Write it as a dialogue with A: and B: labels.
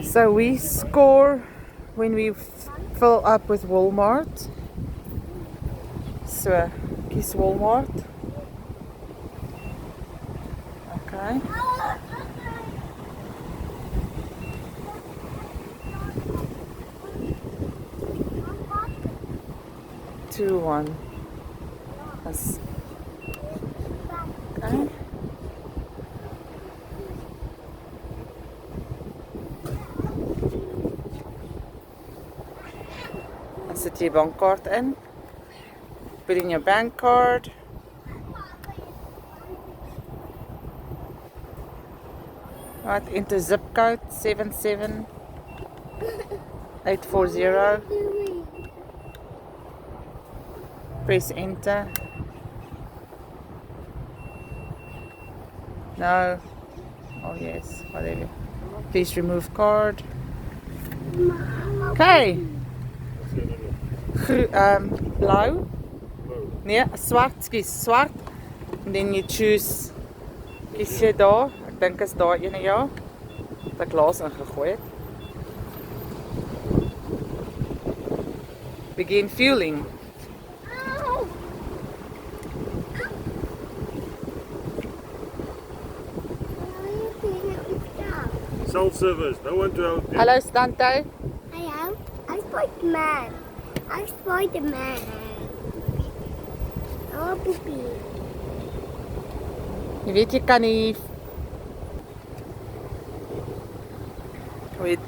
A: So we score when we fill up with Walmart. So, kies Walmart. Okay. Two, one. That's okay. Dan sit jy je bankkaart in. Put in your bank card. Right, enter zip code 77840. Press enter. No. Oh yes, whatever. Please remove card. Okay. Blauw. Nee, swart, skus, swart. And then you choose. Kies jy daar? Ek dink is daar ene ja. Dat ek laas ingegooi het. Begin fueling.
B: Self-service, no one to help you.
A: Hallo Stante.
C: Hello, I'm Spider-Man. I'm Spider-Man. Oh, poepie.
A: Jy weet jy kan nie. Weet